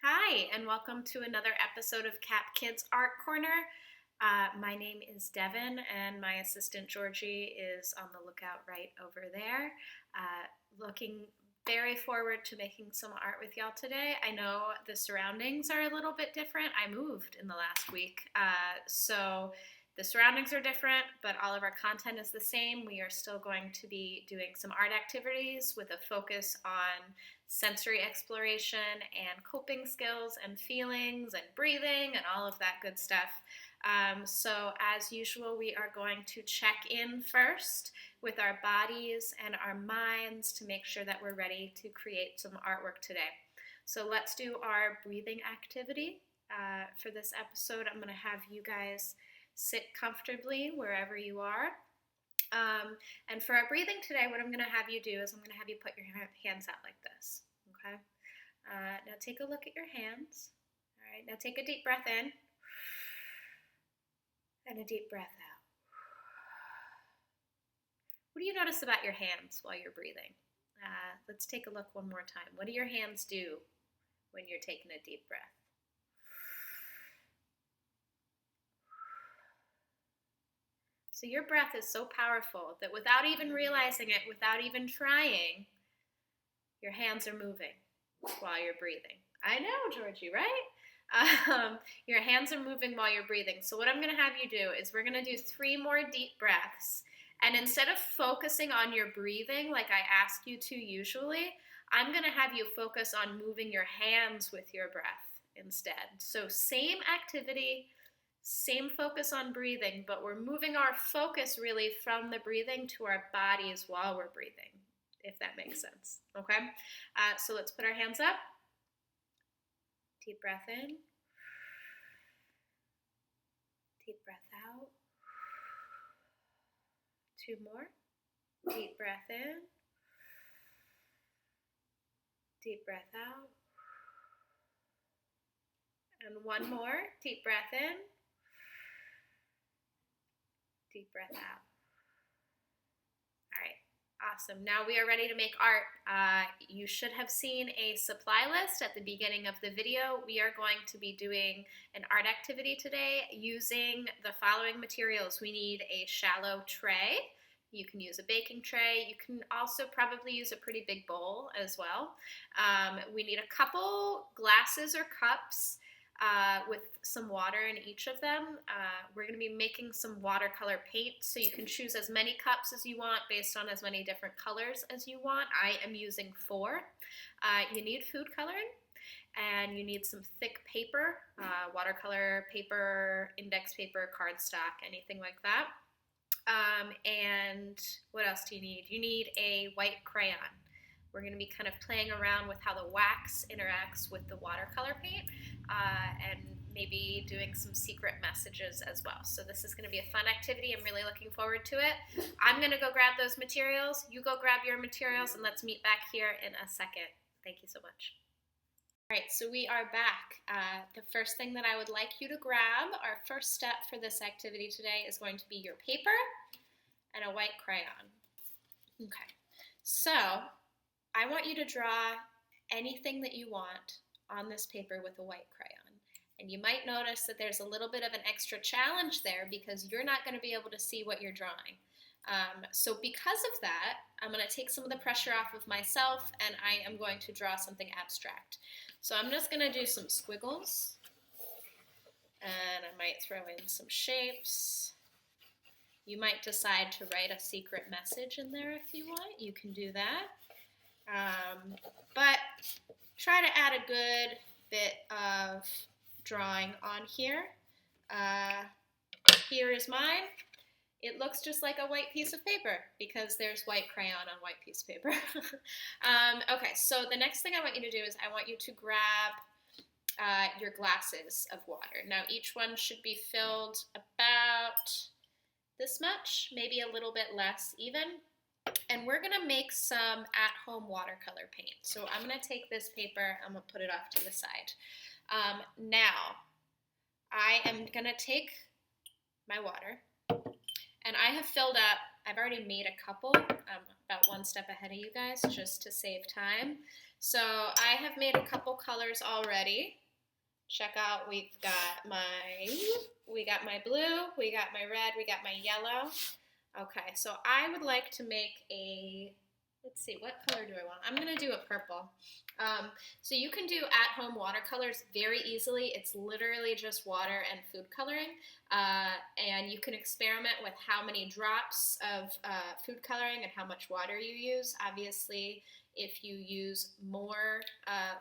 Hi, and welcome to another episode of Cap Kids Art Corner. My name is Devon, and my assistant Georgie is on the lookout right over there. Looking very forward to making some art with y'all today. I know the surroundings are a little bit different. I moved in the last week, so the surroundings are different, but all of our content is the same. We are still going to be doing some art activities with a focus on sensory exploration and coping skills and feelings and breathing and all of that good stuff. So as usual, we are going to check in first with our bodies and our minds to make sure that we're ready to create some artwork today. So let's do our breathing activity. For this episode, I'm going to have you guys sit comfortably wherever you are. And for our breathing today, what I'm going to have you do is I'm going to have you put your hands out like this, okay? Now take a look at your hands. All right, now take a deep breath in and a deep breath out. What do you notice about your hands while you're breathing? Let's take a look one more time. What do your hands do when you're taking a deep breath? So your breath is so powerful that without even realizing it, without even trying, your hands are moving while you're breathing. I know, Georgie, right? Your hands are moving while you're breathing. So what I'm going to have you do is we're going to do 3 more deep breaths. And instead of focusing on your breathing like I ask you to usually, I'm going to have you focus on moving your hands with your breath instead. So same activity, same focus on breathing, but we're moving our focus really from the breathing to our bodies while we're breathing, if that makes sense, okay? So let's put our hands up. Deep breath in. Deep breath out. 2 more. Deep breath in. Deep breath out. And 1 more. Deep breath in. Deep breath out. All right, awesome. Now we are ready to make art. You should have seen a supply list at the beginning of the video. We are going to be doing an art activity today using the following materials. We need a shallow tray. You can use a baking tray. You can also probably use a pretty big bowl as well. We need a couple glasses or cups with some water in each of them. We're going to be making some watercolor paint, so you can choose as many cups as you want based on as many different colors as you want. I am using 4. You need food coloring, and you need some thick paper, watercolor paper, index paper, cardstock, anything like that. And what else do you need? You need a white crayon. We're going to be kind of playing around with how the wax interacts with the watercolor paint, and maybe doing some secret messages as well. So this is going to be a fun activity. I'm really looking forward to it. I'm going to go grab those materials. You go grab your materials, and let's meet back here in a second. Thank you so much. All right, so we are back. The first thing that I would like you to grab, our first step for this activity today, is going to be your paper and a white crayon. Okay, so I want you to draw anything that you want on this paper with a white crayon. And you might notice that there's a little bit of an extra challenge there because you're not going to be able to see what you're drawing. So because of that, I'm going to take some of the pressure off of myself, and I am going to draw something abstract. So I'm just going to do some squiggles, and I might throw in some shapes. You might decide to write a secret message in there if you want. You can do that. But try to add a good bit of drawing on here. Here is mine. It looks just like a white piece of paper because there's white crayon on white piece of paper. Okay, so the next thing I want you to do is I want you to grab your glasses of water. Now each one should be filled about this much, maybe a little bit less even. And we're going to make some at-home watercolor paint. So I'm going to take this paper, I'm going to put it off to the side. Now, I am going to take my water, and I have filled up I've already made a couple, about one step ahead of you guys, just to save time. So I have made a couple colors already. Check out, we got my blue, we got my red, we got my yellow. Okay, so I would like to make a, let's see, what color do I want? I'm gonna do a purple. So you can do at-home watercolors very easily. It's literally just water and food coloring. And you can experiment with how many drops of food coloring and how much water you use. Obviously, if you use more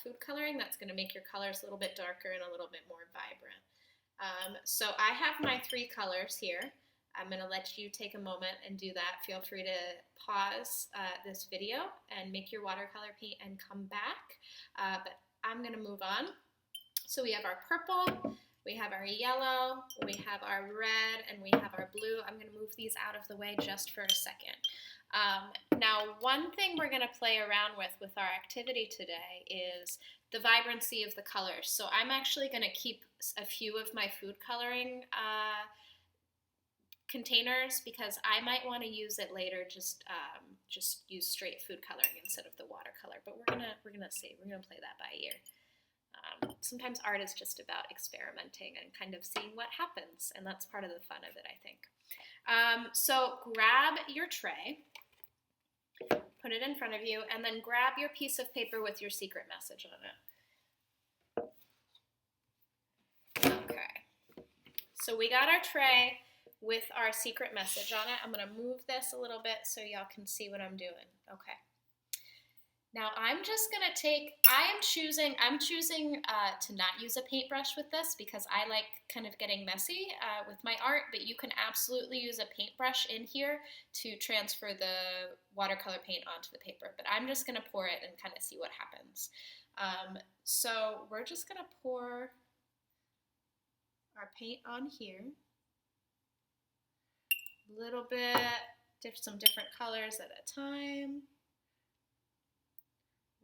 food coloring, that's going to make your colors a little bit darker and a little bit more vibrant. So I have my 3 colors here. I'm going to let you take a moment and do that. Feel free to pause this video and make your watercolor paint and come back. But I'm going to move on. So we have our purple, we have our yellow, we have our red, and we have our blue. I'm going to move these out of the way just for a second. Now, one thing we're going to play around with our activity today is the vibrancy of the colors. So I'm actually going to keep a few of my food coloring containers because I might want to use it later. Just use straight food coloring instead of the watercolor. But we're gonna play that by ear. Sometimes art is just about experimenting and kind of seeing what happens, and that's part of the fun of it, I think. So grab your tray, put it in front of you, and then grab your piece of paper with your secret message on it. Okay. So we got our tray with our secret message on it. I'm going to move this a little bit so y'all can see what I'm doing. Okay. Now I'm just going to take, I'm choosing to not use a paintbrush with this because I like kind of getting messy with my art, but you can absolutely use a paintbrush in here to transfer the watercolor paint onto the paper. But I'm just going to pour it and kind of see what happens. So we're just going to pour our paint on here. A little bit, some different colors at a time.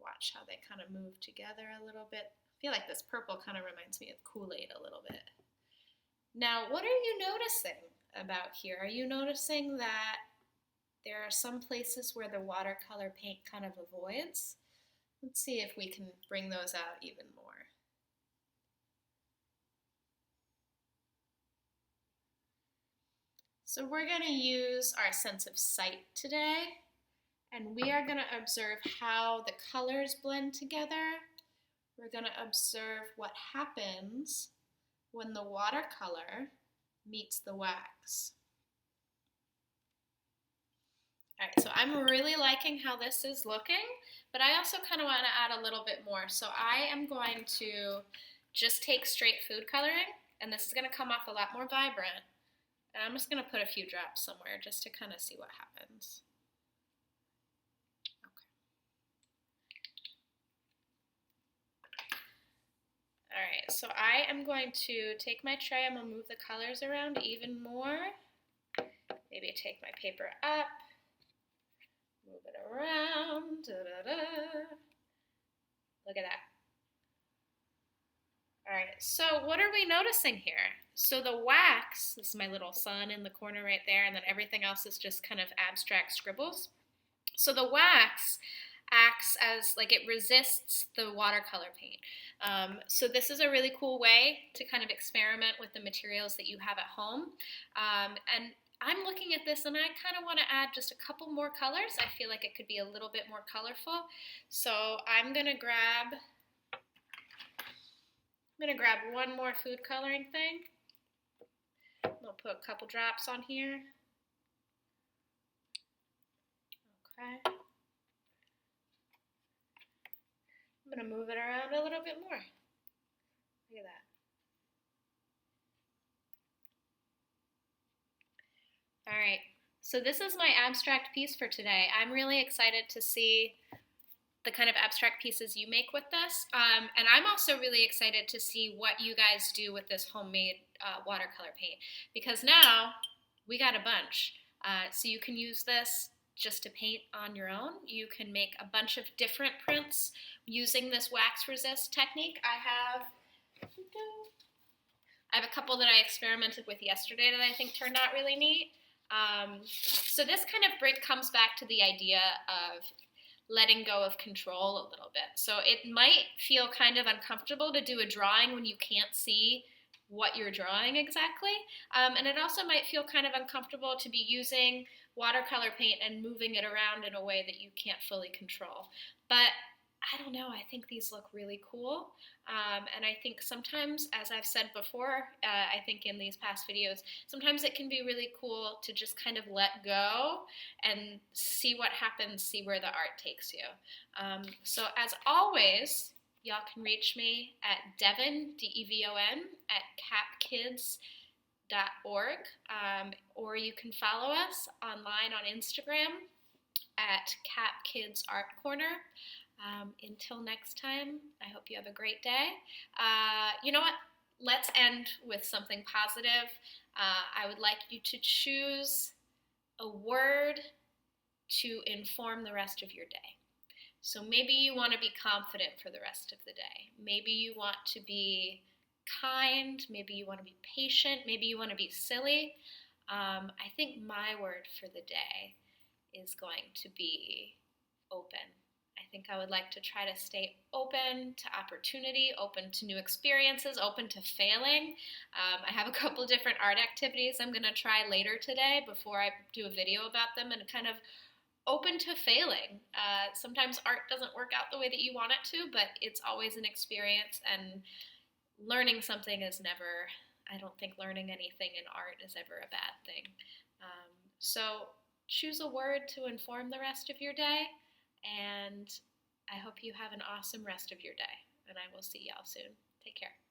Watch how they kind of move together a little bit. I feel like this purple kind of reminds me of Kool-Aid a little bit. Now, what are you noticing about here? Are you noticing that there are some places where the watercolor paint kind of avoids? Let's see if we can bring those out even more. So we're going to use our sense of sight today, and we are going to observe how the colors blend together. We're going to observe what happens when the watercolor meets the wax. All right, so I'm really liking how this is looking, but I also kind of want to add a little bit more. So I am going to just take straight food coloring, and this is going to come off a lot more vibrant. And I'm just going to put a few drops somewhere just to kind of see what happens. Okay. All right, so I am going to take my tray. I'm going to move the colors around even more. Maybe take my paper up, move it around. Look at that. All right, so what are we noticing here? So the wax, this is my little sun in the corner right there, and then everything else is just kind of abstract scribbles. So the wax acts as, like, it resists the watercolor paint. So this is a really cool way to kind of experiment with the materials that you have at home. And I'm looking at this and I kind of want to add just a couple more colors. I feel like it could be a little bit more colorful. So I'm going to grab one more food coloring thing. I'll put a couple drops on here. Okay. I'm going to move it around a little bit more. Look at that. All right, so this is my abstract piece for today. I'm really excited to see the kind of abstract pieces you make with this. And I'm also really excited to see what you guys do with this homemade watercolor paint, because now we got a bunch. So you can use this just to paint on your own. You can make a bunch of different prints using this wax resist technique. I have a couple that I experimented with yesterday that I think turned out really neat. So this kind of comes back to the idea of letting go of control a little bit. So it might feel kind of uncomfortable to do a drawing when you can't see what you're drawing exactly. And it also might feel kind of uncomfortable to be using watercolor paint and moving it around in a way that you can't fully control. But I don't know, I think these look really cool. And I think sometimes, as I've said before, I think in these past videos, sometimes it can be really cool to just kind of let go and see what happens, see where the art takes you. So as always, y'all can reach me at Devon, D-E-V-O-N, at capkids.org, or you can follow us online on Instagram at capkidsartcorner. Until next time, I hope you have a great day. You know what? Let's end with something positive. I would like you to choose a word to inform the rest of your day. So maybe you want to be confident for the rest of the day. Maybe you want to be kind. Maybe you want to be patient. Maybe you want to be silly. I think my word for the day is going to be open. I think I would like to try to stay open to opportunity, open to new experiences, open to failing. I have a couple different art activities I'm going to try later today before I do a video about them, and kind of open to failing. Sometimes art doesn't work out the way that you want it to, but it's always an experience, and learning something is never, I don't think learning anything in art is ever a bad thing. So choose a word to inform the rest of your day, and I hope you have an awesome rest of your day, and I will see y'all soon. Take care.